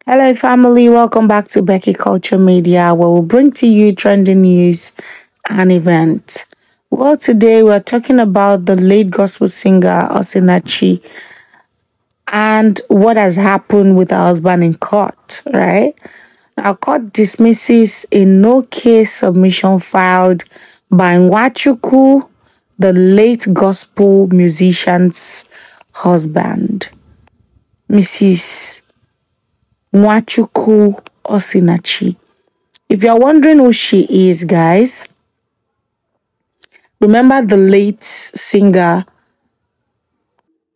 Hello, family. Welcome back to Becky Culture Media, where we'll bring to you trending news and events. Well, today we're talking about the late gospel singer Osinachi and what has happened with her husband in court, right? Now, court dismisses a no case submission filed by Nwachuku, the late gospel musician's husband, Mrs. Nwachuku Osinachi. If you're wondering who she is, guys, remember the late singer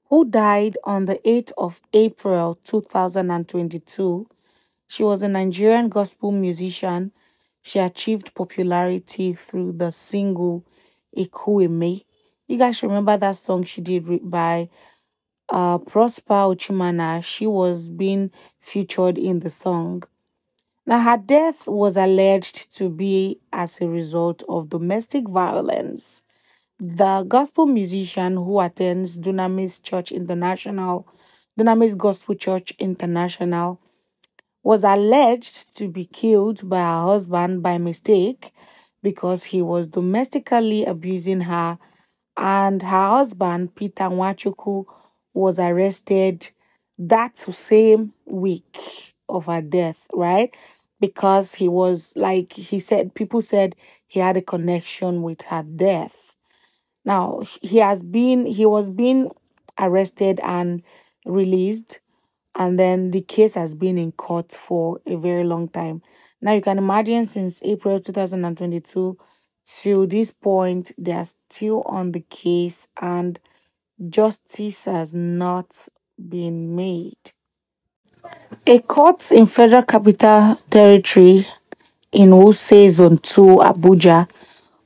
who died on the 8th of April 2022. She was a Nigerian gospel musician. She achieved popularity through the single Ekueme. You guys remember that song she did by Prosper Ochimana? She was being featured in the song. Now, her death was alleged to be as a result of domestic violence. The gospel musician who attends Dunamis Gospel Church International, was alleged to be killed by her husband by mistake because he was domestically abusing her, and her husband, Peter Nwachuku, was arrested that same week of her death, right? Because he was like he said, people said he had a connection with her death. Now he was being arrested and released, and then the case has been in court for a very long time. Now you can imagine since April 2022 to this point, they are still on the case and justice has not been made. A court in Federal Capital Territory in Wuse Zone 2, Abuja,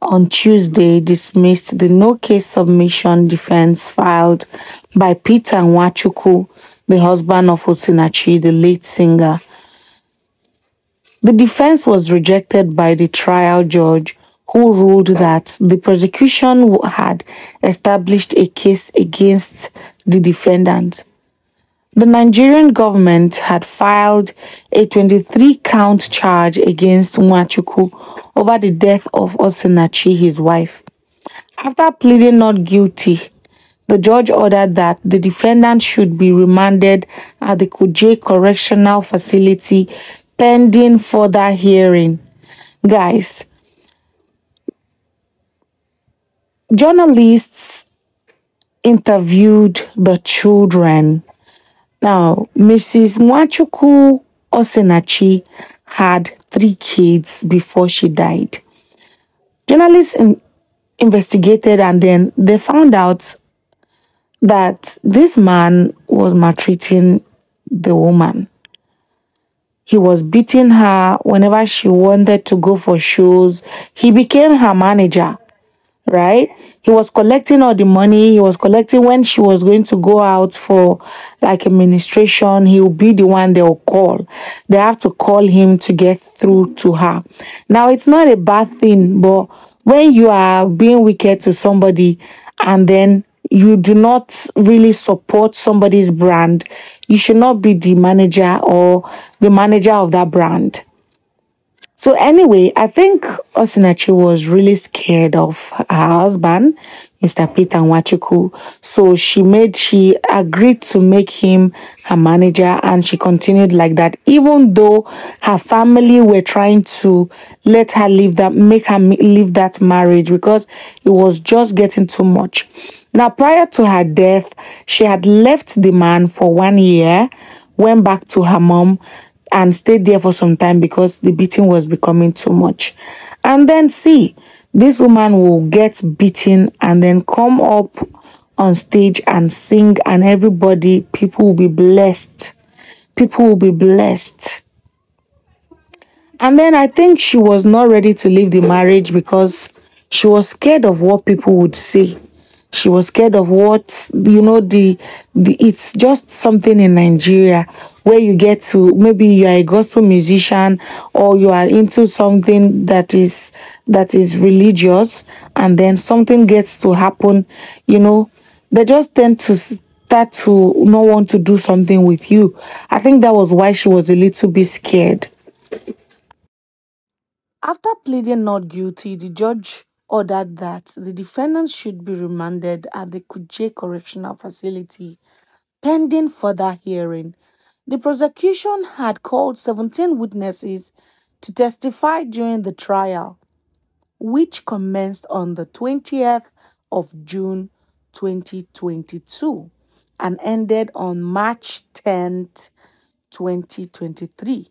on Tuesday dismissed the no case submission defense filed by Peter Nwachuku, the husband of Osinachi, the late singer. The defense was rejected by the trial judge, who ruled that the prosecution had established a case against the defendant. The Nigerian government had filed a 23-count charge against Nwachuku over the death of Osinachi, his wife. After pleading not guilty, the judge ordered that the defendant should be remanded at the Kuje Correctional Facility pending further hearing. Guys, journalists interviewed the children. Now, Mrs. Nwachuku Osinachi had three kids before she died. Journalists investigated, and then they found out that this man was maltreating the woman. He was beating her whenever she wanted to go for shows. He became her manager, right? He was collecting all the money. He was collecting when she was going to go out for like a ministration. He will be the one they will call. They have to call him to get through to her. Now, it's not a bad thing, but when you are being wicked to somebody and then you do not really support somebody's brand, you should not be the manager or the manager of that brand. So anyway, I think Osinachi was really scared of her husband, Mr. Peter Nwachuku. So she agreed to make him her manager, and she continued like that, even though her family were trying to make her leave that marriage because it was just getting too much. Now, prior to her death, she had left the man for 1 year, went back to her mom and stayed there for some time because the beating was becoming too much. And then see, this woman will get beaten and then come up on stage and sing, and people will be blessed. People will be blessed. And then I think she was not ready to leave the marriage because she was scared of what people would say. She was scared of what the it's just something in Nigeria where you get to, maybe you are a gospel musician or you are into something that is religious, and then something gets to happen, they just tend to start to not want to do something with you. I think that was why she was a little bit scared. After pleading not guilty, the judge ordered that the defendant should be remanded at the Kuje Correctional Facility pending further hearing. The prosecution had called 17 witnesses to testify during the trial, which commenced on the 20th of June 2022 and ended on March 10th, 2023.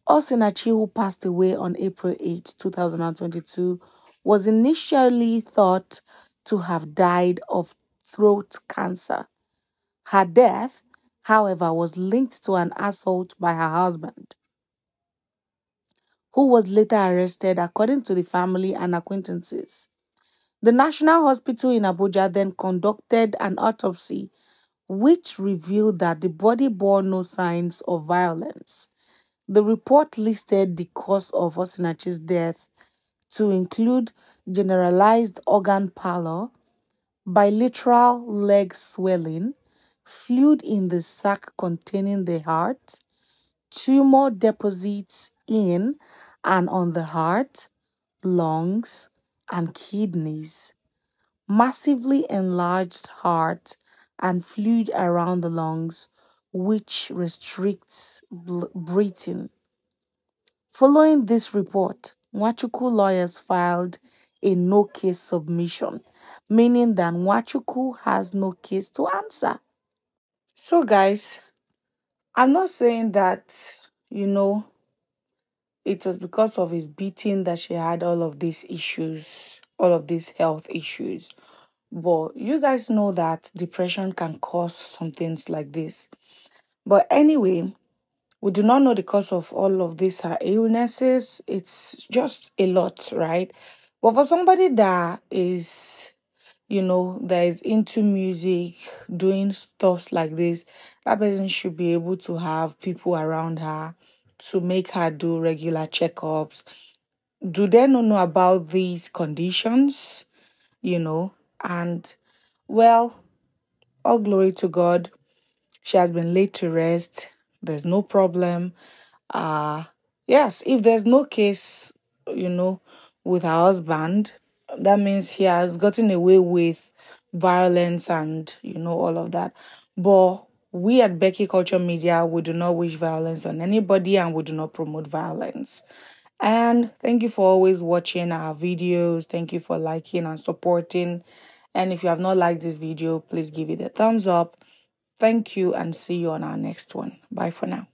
Osinachi, who passed away on April 8, 2022, was initially thought to have died of throat cancer. Her death, however, was linked to an assault by her husband, who was later arrested according to the family and acquaintances. The National Hospital in Abuja then conducted an autopsy which revealed that the body bore no signs of violence. The report listed the cause of Osinachi's death to include generalized organ pallor, bilateral leg swelling, fluid in the sac containing the heart, tumor deposits in and on the heart, lungs, and kidneys, massively enlarged heart, and fluid around the lungs, which restricts breathing. Following this report, Nwachukwu lawyers filed a no case submission, meaning that Nwachukwu has no case to answer. So, guys, I'm not saying that, you know, it was because of his beating that she had all of these issues, all of these health issues. But you guys know that depression can cause some things like this. But anyway, we do not know the cause of all of these illnesses. It's just a lot, right? But for somebody that is, that is into music, doing stuffs like this, that person should be able to have people around her to make her do regular checkups. Do they not know about these conditions? You know, and well, all glory to God. She has been laid to rest. There's no problem. Uh yes, if there's no case, you know, with her husband, that means he has gotten away with violence and all of that. But we at Becky Culture Media, we do not wish violence on anybody and we do not promote violence. And thank you for always watching our videos. Thank you for liking and supporting. And if you have not liked this video, please give it a thumbs up. Thank you and see you on our next one. Bye for now.